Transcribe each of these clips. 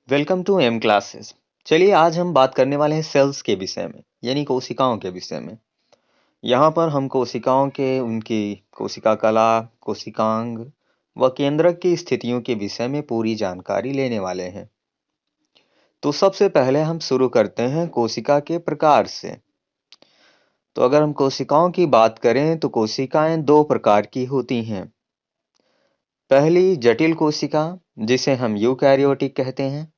Welcome to M classes. चलिए आज हम बात करने वाले हैं सेल्स के विषय में, यानी कोशिकाओं के विषय में। यहाँ पर हम कोशिकाओं के उनकी कोशिका कला, कोशिकांग व केंद्रक की स्थितियों के विषय में पूरी जानकारी लेने वाले हैं। तो सबसे पहले हम शुरू करते हैं कोशिका के प्रकार से। तो अगर हम कोशिकाओं की बात करें तो कोशिकाएं दो प्रकार की होती हैं। पहली जटिल कोशिका, जिसे हम यूकैरियोटिक कहते हैं,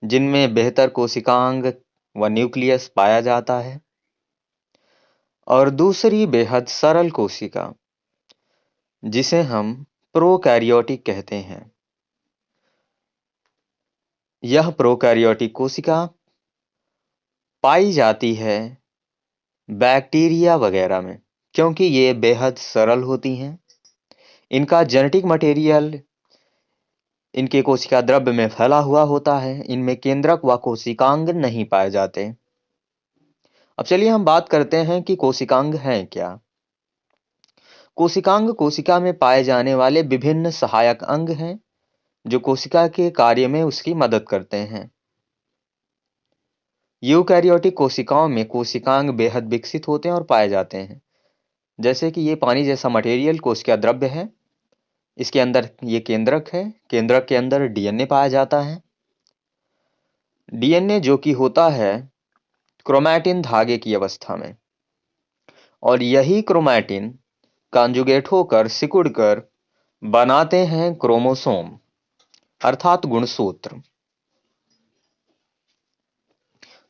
जिनमें बेहतर कोशिकांग व न्यूक्लियस पाया जाता है। और दूसरी बेहद सरल कोशिका, जिसे हम प्रोकैरियोटिक कहते हैं। यह प्रोकैरियोटिक कोशिका पाई जाती है बैक्टीरिया वगैरह में, क्योंकि ये बेहद सरल होती हैं। इनका जेनेटिक मटेरियल इनके कोशिका द्रव्य में फैला हुआ होता है। इनमें केंद्रक व कोशिकांग नहीं पाए जाते। अब चलिए हम बात करते हैं कि कोशिकांग हैं क्या। कोशिकांग कोशिका में पाए जाने वाले विभिन्न सहायक अंग हैं जो कोशिका के कार्य में उसकी मदद करते हैं। यूकैरियोटिक कोशिकाओं में कोशिकांग बेहद विकसित होते हैं और पाए जाते हैं, जैसे कि ये पानी जैसा मटेरियल कोशिका द्रव्य है। इसके अंदर ये केंद्रक है। केंद्रक के अंदर डीएनए पाया जाता है। डीएनए जो कि होता है क्रोमैटिन धागे की अवस्था में, और यही क्रोमैटिन कॉन्जुगेट होकर सिकुड़कर बनाते हैं क्रोमोसोम अर्थात गुणसूत्र।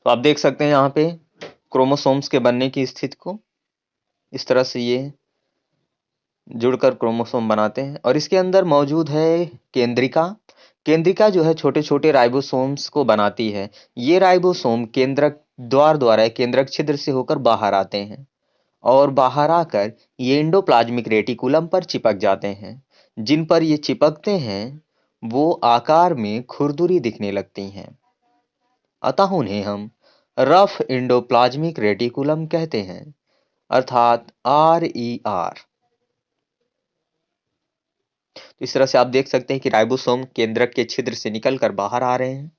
तो आप देख सकते हैं यहाँ पे क्रोमोसोम्स के बनने की स्थिति को। इस तरह से ये जुड़कर क्रोमोसोम बनाते हैं, और इसके अंदर मौजूद है केंद्रिका। केंद्रिका जो है छोटे छोटे राइबोसोम्स को बनाती है। ये राइबोसोम केंद्रक द्वारा केंद्रक छिद्र से होकर बाहर आते हैं, और बाहर आकर ये एंडोप्लाज्मिक रेटिकुलम पर चिपक जाते हैं। जिन पर ये चिपकते हैं वो आकार में खुरदुरी दिखने लगती हैं, अतः उन्हें हम रफ एंडोप्लाज्मिक रेटिकुलम कहते हैं, अर्थात RER। तो इस तरह से आप देख सकते हैं कि राइबोसोम केंद्रक के छिद्र से निकलकर बाहर आ रहे हैं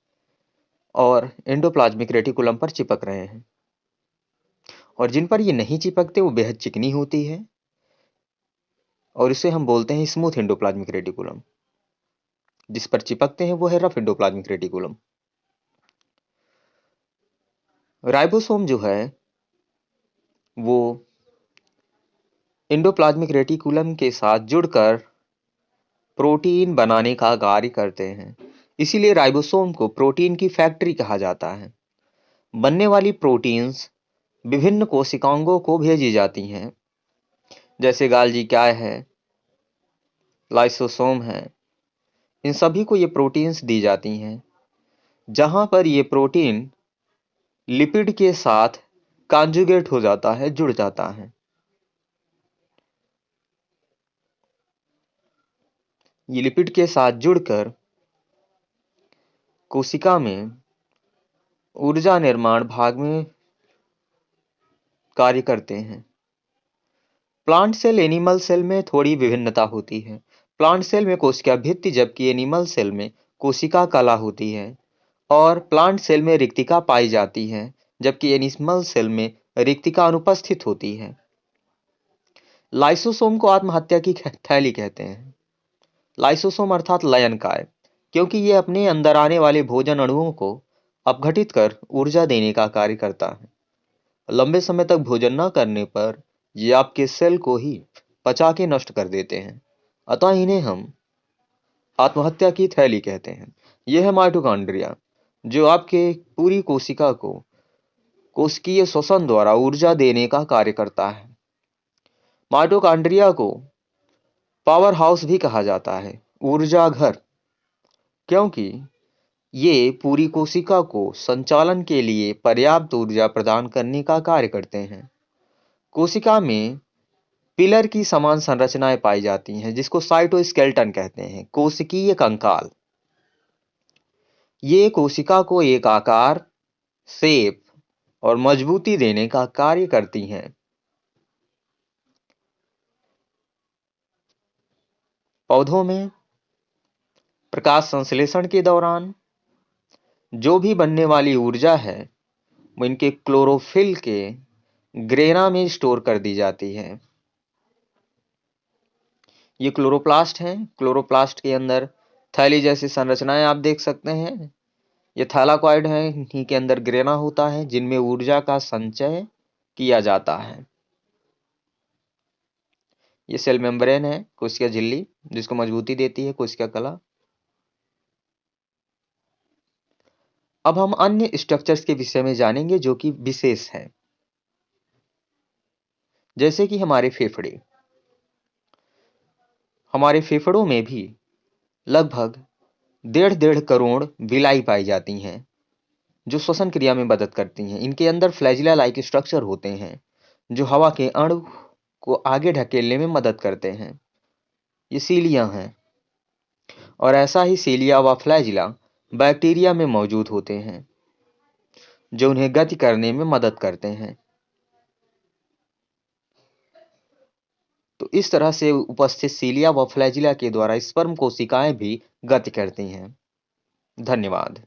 और एंडोप्लाज्मिक रेटिकुलम पर चिपक रहे हैं। और जिन पर ये नहीं चिपकते वो बेहद चिकनी होती है, और इसे हम बोलते हैं स्मूथ एंडोप्लाज्मिक रेटिकुलम। जिस पर चिपकते हैं वो है रफ एंडोप्लाज्मिक रेटिकुलम। राइबोसोम जो है वो एंडोप्लाज्मिक रेटिकुलम के साथ जुड़कर प्रोटीन बनाने का कार्य करते हैं। इसीलिए राइबोसोम को प्रोटीन की फैक्ट्री कहा जाता है। बनने वाली प्रोटीन्स विभिन्न कोशिकांगों को भेजी जाती हैं, जैसे गाल्जी क्या है, लाइसोसोम है। इन सभी को ये प्रोटीन्स दी जाती हैं, जहां पर ये प्रोटीन लिपिड के साथ कॉन्जुगेट हो जाता है, जुड़ जाता है। ये लिपिड के साथ जुड़कर कोशिका में ऊर्जा निर्माण भाग में कार्य करते हैं। प्लांट सेल एनिमल सेल में थोड़ी विभिन्नता होती है। प्लांट सेल में कोशिका भित्ति, जबकि एनिमल सेल में कोशिका कला होती है। और प्लांट सेल में रिक्तिका पाई जाती है, जबकि एनिमल सेल में रिक्तिका अनुपस्थित होती है। लाइसोसोम को आत्महत्या की थैली कहते हैं। लाइसोसोम अर्थात लयनकाय, क्योंकि ये अपने अंदर आने वाले भोजन अणुओं को अपघटित कर ऊर्जा देने का कार्य करता है। लंबे समय तक भोजन न करने पर ये आपके सेल को ही पचा के नष्ट कर देते हैं, अतः इन्हें हम आत्महत्या की थैली कहते हैं। यह है माइटोकॉन्ड्रिया, जो आपके पूरी कोशिका को कोशिकीय श्वसन द्वारा ऊर्जा देने का कार्य करता है। माइटोकॉन्ड्रिया को पावर हाउस भी कहा जाता है, ऊर्जा घर, क्योंकि ये पूरी कोशिका को संचालन के लिए पर्याप्त ऊर्जा प्रदान करने का कार्य करते हैं। कोशिका में पिलर की समान संरचनाएं पाई जाती हैं, जिसको साइटोस्केलेटन कहते हैं, कोशिकीय कंकाल। ये कोशिका को एक आकार, शेप और मजबूती देने का कार्य करती हैं। पौधों में प्रकाश संश्लेषण के दौरान जो भी बनने वाली ऊर्जा है वो इनके क्लोरोफिल के ग्रेना में स्टोर कर दी जाती है। ये क्लोरोप्लास्ट हैं। क्लोरोप्लास्ट के अंदर थैली जैसी संरचनाएं आप देख सकते हैं। ये थैलाकॉइड हैं, इन्हीं के अंदर ग्रेना होता है जिनमें ऊर्जा का संचय किया जाता है। ये सेल मेम्ब्रेन है, कोशिका झिल्ली, जिसको मजबूती देती है कोशिका कला। अब हम अन्य स्ट्रक्चर्स के विषय में जानेंगे जो कि विशेष है, जैसे कि हमारे फेफड़े। हमारे फेफड़ों में भी लगभग 1.5 करोड़ विलाई पाई जाती हैं जो श्वसन क्रिया में मदद करती हैं। इनके अंदर फ्लैजिला लाइक स्ट्रक्चर होते हैं जो हवा के अणु को आगे ढकेलने में मदद करते हैं। ये सीलिया हैं, और ऐसा ही सीलिया व फ्लैजिला बैक्टीरिया में मौजूद होते हैं जो उन्हें गति करने में मदद करते हैं। तो इस तरह से उपस्थित सीलिया व फ्लैजिला के द्वारा स्पर्म कोशिकाएं भी गति करती हैं। धन्यवाद।